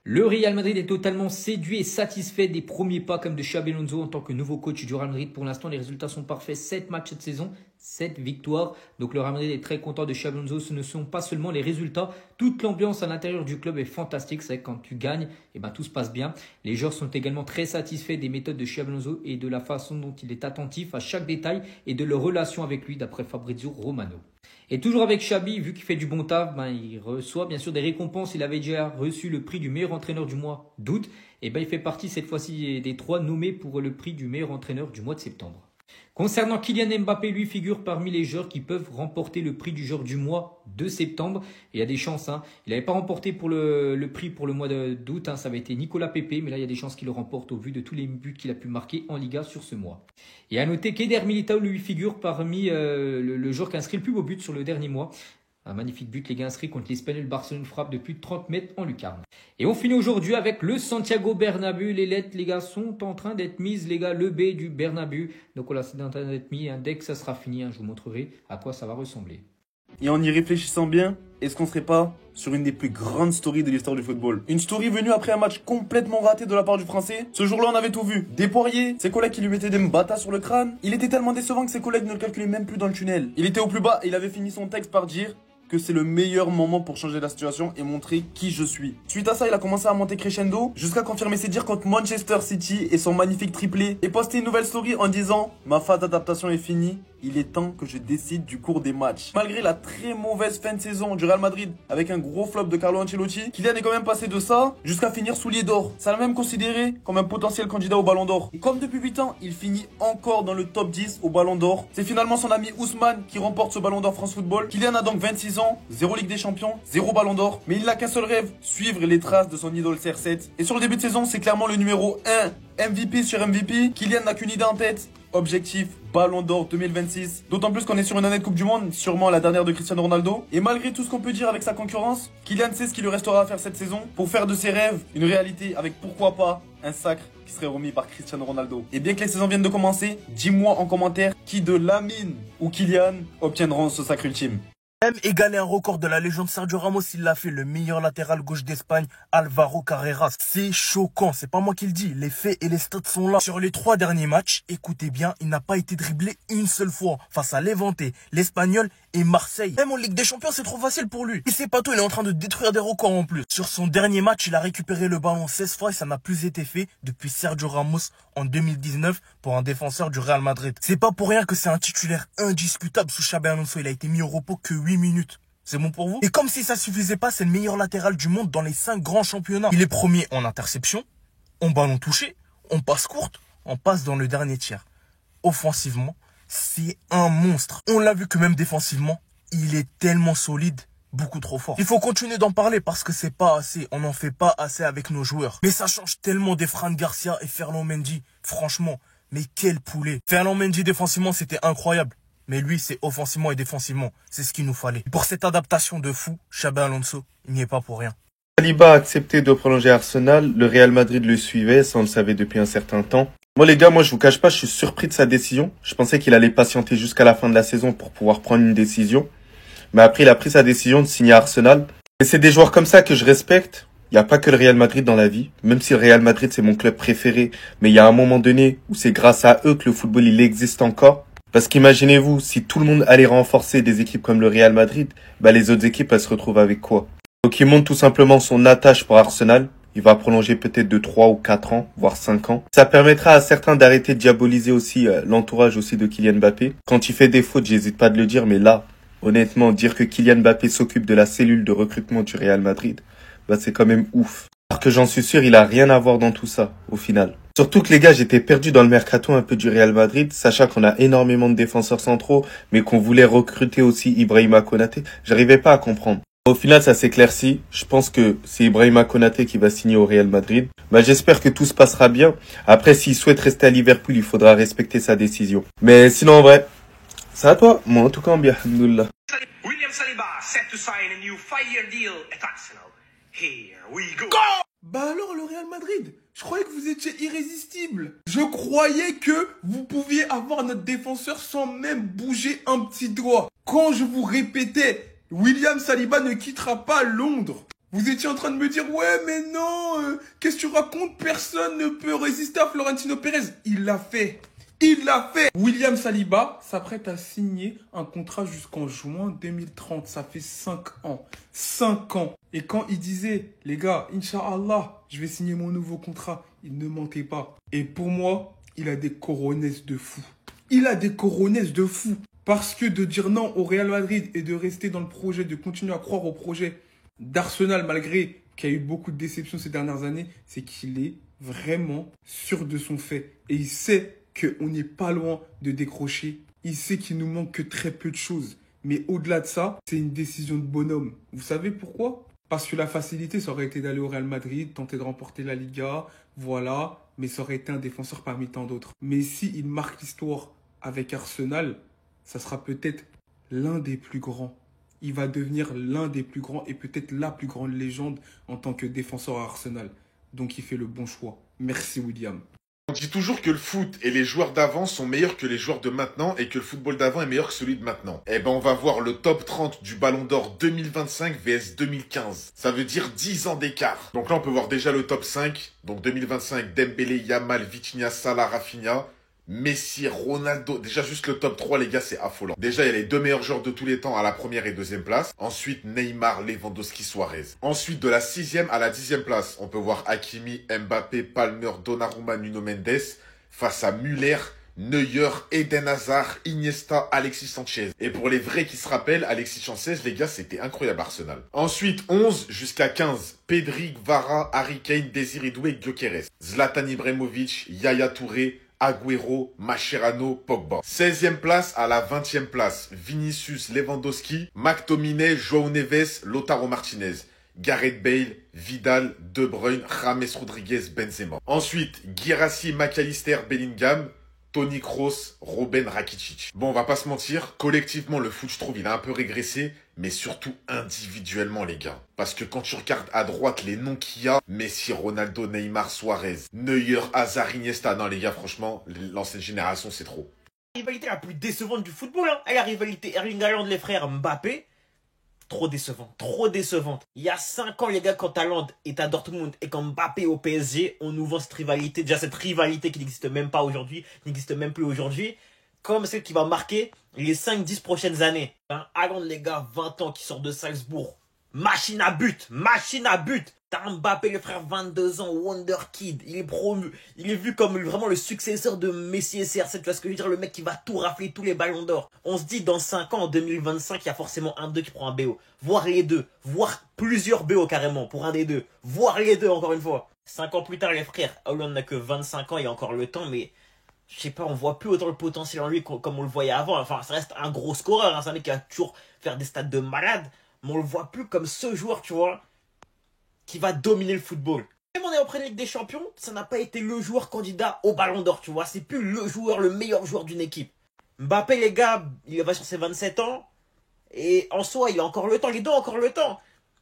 Le Real Madrid est totalement séduit et satisfait des premiers pas comme de Xabi Alonso en tant que nouveau coach du Real Madrid. Pour l'instant, les résultats sont parfaits. 7 matchs cette saison, 7 victoires. Donc le Real Madrid est très content de Xabi Alonso. Ce ne sont pas seulement les résultats. Toute l'ambiance à l'intérieur du club est fantastique. C'est vrai que quand tu gagnes, tout se passe bien. Les joueurs sont également très satisfaits des méthodes de Xabi Alonso et de la façon dont il est attentif à chaque détail et de leur relation avec lui, d'après Fabrizio Romano. Et toujours avec Xabi, vu qu'il fait du bon taf, il reçoit bien sûr des récompenses. Il avait déjà reçu le prix du meilleur entraîneur du mois d'août. Et il fait partie cette fois-ci des 3 nommés pour le prix du meilleur entraîneur du mois de septembre. Concernant Kylian Mbappé, lui figure parmi les joueurs qui peuvent remporter le prix du joueur du mois de septembre. Et il y a des chances. Il n'avait pas remporté pour le prix pour le mois d'août. Ça avait été Nicolas Pepe. Mais là, il y a des chances qu'il le remporte au vu de tous les buts qu'il a pu marquer en Liga sur ce mois. Et à noter qu'Eder Militao lui figure parmi le joueur qui a inscrit le plus beau but sur le dernier mois. Un magnifique but, les gars, inscrit contre l'Espagnol Barcelone, frappe de plus de 30 mètres en lucarne. Et on finit aujourd'hui avec le Santiago Bernabéu. Les lettres, les gars, sont en train d'être mises, les gars, le B du Bernabéu. Donc voilà, c'est en train d'être mis. Dès que ça sera fini, je vous montrerai à quoi ça va ressembler. Et en y réfléchissant bien, est-ce qu'on serait pas sur une des plus grandes stories de l'histoire du football? Une story venue après un match complètement raté de la part du Français. Ce jour-là, on avait tout vu. Des Poirier, ses collègues qui lui mettaient des mbatas sur le crâne. Il était tellement décevant que ses collègues ne le calculaient même plus dans le tunnel. Il était au plus bas et il avait fini son texte par dire que c'est le meilleur moment pour changer la situation et montrer qui je suis. Suite à ça, il a commencé à monter crescendo jusqu'à confirmer ses dires contre Manchester City et son magnifique triplé et poster une nouvelle story en disant « Ma phase d'adaptation est finie, il est temps que je décide du cours des matchs ». Malgré la très mauvaise fin de saison du Real Madrid avec un gros flop de Carlo Ancelotti, Kylian est quand même passé de ça jusqu'à finir soulier d'or. Ça l'a même considéré comme un potentiel candidat au Ballon d'Or. Et comme depuis 8 ans, il finit encore dans le top 10 au Ballon d'Or. C'est finalement son ami Ousmane qui remporte ce Ballon d'Or France Football. Kylian a donc 26 ans, 0 Ligue des Champions, 0 Ballon d'Or, mais il n'a qu'un seul rêve, suivre les traces de son idole CR7. Et sur le début de saison, c'est clairement le numéro 1, MVP sur MVP. Kylian n'a qu'une idée en tête, objectif Ballon d'Or 2026. D'autant plus qu'on est sur une année de Coupe du Monde, sûrement la dernière de Cristiano Ronaldo. Et malgré tout ce qu'on peut dire avec sa concurrence, Kylian sait ce qu'il lui restera à faire cette saison pour faire de ses rêves une réalité avec pourquoi pas un sacre qui serait remis par Cristiano Ronaldo. Et bien que les saisons viennent de commencer, dis-moi en commentaire qui de Lamine ou Kylian obtiendront ce sacre ultime. Même égaler un record de la légende Sergio Ramos, il l'a fait, le meilleur latéral gauche d'Espagne, Alvaro Carreras. C'est choquant, c'est pas moi qui le dis, les faits et les stats sont là. Sur les 3 derniers matchs, écoutez bien, il n'a pas été dribblé une seule fois face à Levante, l'Espagnol et Marseille. Même en Ligue des Champions, c'est trop facile pour lui. Et c'est pas tout, il est en train de détruire des records en plus. Sur son dernier match, il a récupéré le ballon 16 fois et ça n'a plus été fait depuis Sergio Ramos en 2019 pour un défenseur du Real Madrid. C'est pas pour rien que c'est un titulaire indiscutable sous Xabi Alonso. Il a été mis au repos que 8 minutes. C'est bon pour vous? Et comme si ça suffisait pas, c'est le meilleur latéral du monde dans les 5 grands championnats. Il est premier en interception, en ballon touché, en passe courte, en passe dans le dernier tiers. Offensivement, c'est un monstre. On l'a vu que même défensivement, il est tellement solide, beaucoup trop fort. Il faut continuer d'en parler parce que c'est pas assez. On n'en fait pas assez avec nos joueurs. Mais ça change tellement des Fran Garcia et Ferland Mendy. Franchement, mais quel poulet. Ferland Mendy défensivement, c'était incroyable. Mais lui, c'est offensivement et défensivement. C'est ce qu'il nous fallait. Pour cette adaptation de fou, Xabi Alonso, il n'y est pas pour rien. Saliba a accepté de prolonger Arsenal. Le Real Madrid le suivait, ça on le savait depuis un certain temps. Moi les gars, je vous cache pas, je suis surpris de sa décision. Je pensais qu'il allait patienter jusqu'à la fin de la saison pour pouvoir prendre une décision. Mais après, il a pris sa décision de signer à Arsenal. Et c'est des joueurs comme ça que je respecte. Il n'y a pas que le Real Madrid dans la vie. Même si le Real Madrid, c'est mon club préféré. Mais il y a un moment donné où c'est grâce à eux que le football, il existe encore. Parce qu'imaginez-vous, si tout le monde allait renforcer des équipes comme le Real Madrid, les autres équipes, elles se retrouvent avec quoi? Donc il montre tout simplement son attache pour Arsenal. Il va prolonger peut-être de 3 ou 4 ans, voire 5 ans. Ça permettra à certains d'arrêter de diaboliser aussi l'entourage aussi de Kylian Mbappé. Quand il fait des fautes, j'hésite pas de le dire, mais là, honnêtement, dire que Kylian Mbappé s'occupe de la cellule de recrutement du Real Madrid, c'est quand même ouf. Alors que j'en suis sûr, il a rien à voir dans tout ça, au final. Surtout que les gars, j'étais perdu dans le mercato un peu du Real Madrid, sachant qu'on a énormément de défenseurs centraux, mais qu'on voulait recruter aussi Ibrahima Konaté. J'arrivais pas à comprendre. Au final, ça s'éclaircit. Je pense que c'est Ibrahima Konaté qui va signer au Real Madrid. J'espère que tout se passera bien. Après, s'il souhaite rester à Liverpool, il faudra respecter sa décision. Mais sinon, en vrai, c'est à toi. Moi, en tout cas, bien, alhamdoulilah. William Saliba set to sign a new 5-year deal at Arsenal. Here we go. Alors le Real Madrid, je croyais que vous étiez irrésistible. Je croyais que vous pouviez avoir notre défenseur sans même bouger un petit doigt. Quand je vous répétais, William Saliba ne quittera pas Londres. Vous étiez en train de me dire, ouais, mais non, qu'est-ce que tu racontes? Personne ne peut résister à Florentino Pérez. Il l'a fait. Il l'a fait. William Saliba s'apprête à signer un contrat jusqu'en juin 2030. Ça fait 5 ans. 5 ans. Et quand il disait, les gars, Inch'Allah, je vais signer mon nouveau contrat, il ne mentait pas. Et pour moi, il a des coronesses de fou. Il a des coronesses de fou. Parce que de dire non au Real Madrid et de rester dans le projet, de continuer à croire au projet d'Arsenal, malgré qu'il y a eu beaucoup de déceptions ces dernières années, c'est qu'il est vraiment sûr de son fait. Et il sait qu'on n'est pas loin de décrocher. Il sait qu'il nous manque que très peu de choses. Mais au-delà de ça, c'est une décision de bonhomme. Vous savez pourquoi? Parce que la facilité, ça aurait été d'aller au Real Madrid, tenter de remporter la Liga, voilà. Mais ça aurait été un défenseur parmi tant d'autres. Mais s'il marque l'histoire avec Arsenal, ça sera peut-être l'un des plus grands. Il va devenir l'un des plus grands et peut-être la plus grande légende en tant que défenseur à Arsenal. Donc il fait le bon choix. Merci William. On dit toujours que le foot et les joueurs d'avant sont meilleurs que les joueurs de maintenant et que le football d'avant est meilleur que celui de maintenant. Eh ben on va voir le top 30 du Ballon d'Or 2025 vs 2015. Ça veut dire 10 ans d'écart. Donc là on peut voir déjà le top 5. Donc 2025, Dembélé, Yamal, Vitinha, Salah, Rafinha. Messi, Ronaldo, déjà juste le top 3 les gars c'est affolant. Déjà il y a les deux meilleurs joueurs de tous les temps à la première et deuxième place. Ensuite Neymar, Lewandowski, Suarez. Ensuite de la 6e à la 10e place, on peut voir Hakimi, Mbappé, Palmer, Donnarumma, Nuno Mendes face à Müller, Neuer, Eden Hazard, Iniesta, Alexis Sanchez. Et pour les vrais qui se rappellent, Alexis Sanchez les gars c'était incroyable Arsenal. Ensuite 11 jusqu'à 15, Pedri, Vara, Harry Kane, Désiré Doué, Gyökeres, Zlatan Ibrahimovic, Yaya Touré, Agüero, Mascherano, Pogba. 16e place à la 20e place, Vinicius, Lewandowski, McTominay, João Neves, Lautaro Martinez, Gareth Bale, Vidal, De Bruyne, James Rodriguez, Benzema. Ensuite, Guirassy, McAllister, Bellingham, Toni Kroos, Robben, Rakitic. Bon, on va pas se mentir, collectivement, le foot, je trouve, il a un peu régressé, mais surtout individuellement, les gars. Parce que quand tu regardes à droite les noms qu'il y a, Messi, Ronaldo, Neymar, Suarez, Neuer, Hazard, Iniesta, non, les gars, franchement, l'ancienne génération, c'est trop. La rivalité la plus décevante du football, hein. Et la rivalité Erling Haaland, les frères Mbappé, trop décevant, trop décevante. Il y a 5 ans, les gars, quand Haaland est à Dortmund et quand Mbappé est au PSG, on nous vend cette rivalité. Déjà, cette rivalité qui n'existe même pas aujourd'hui, n'existe même plus aujourd'hui, comme celle qui va marquer les 5-10 prochaines années. Hein, Haaland, les gars, 20 ans, qui sort de Salzbourg. Machine à but, machine à but. T'as Mbappé, le frère, 22 ans, Wonder Kid. Il est promu. Il est vu comme vraiment le successeur de Messi et CR7. Tu vois ce que je veux dire? Le mec qui va tout rafler, tous les ballons d'or. On se dit, dans 5 ans, en 2025, il y a forcément un d'eux qui prend un BO. Voire les deux. Voire plusieurs BO carrément pour un des deux. Voire les deux, encore une fois. 5 ans plus tard, les frères, Haaland n'a que 25 ans, il y a encore le temps, mais je sais pas, on voit plus autant le potentiel en lui comme on le voyait avant. Enfin, ça reste un gros scoreur, hein. C'est un mec qui va toujours faire des stats de malade. Mais on le voit plus comme ce joueur, tu vois, qui va dominer le football. Même on est en Premier Ligue des Champions, ça n'a pas été le joueur candidat au Ballon d'Or, tu vois. C'est plus le joueur, le meilleur joueur d'une équipe. Mbappé, les gars, il va sur ses 27 ans. Et en soi, il a encore le temps, les deux ont encore le temps.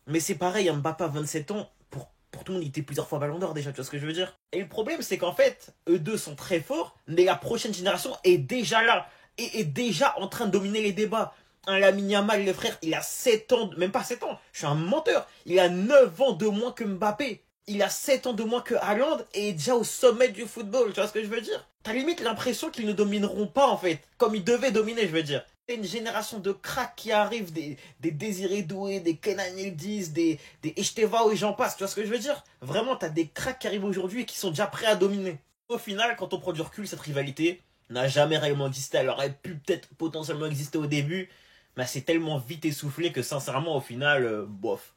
Mais c'est pareil, Mbappé à 27 ans, pour tout le monde, il était plusieurs fois Ballon d'Or déjà, tu vois ce que je veux dire. Et le problème, c'est qu'en fait, eux deux sont très forts, mais la prochaine génération est déjà là. Et est déjà en train de dominer les débats. Un Lamine Yamal, le frère, il a 7 ans, même pas 7 ans, je suis un menteur. Il a 9 ans de moins que Mbappé. Il a 7 ans de moins que Haaland et est déjà au sommet du football, tu vois ce que je veux dire? T'as limite l'impression qu'ils ne domineront pas en fait, comme ils devaient dominer, je veux dire. C'est une génération de cracks qui arrivent, des Désiré Doué, des Kenan Yildiz, des Estevao et j'en passe, tu vois ce que je veux dire? Vraiment, t'as des cracks qui arrivent aujourd'hui et qui sont déjà prêts à dominer. Au final, quand on prend du recul, cette rivalité n'a jamais réellement existé. Elle aurait pu peut-être potentiellement exister au début, mais c'est tellement vite essoufflé que sincèrement, au final, bof.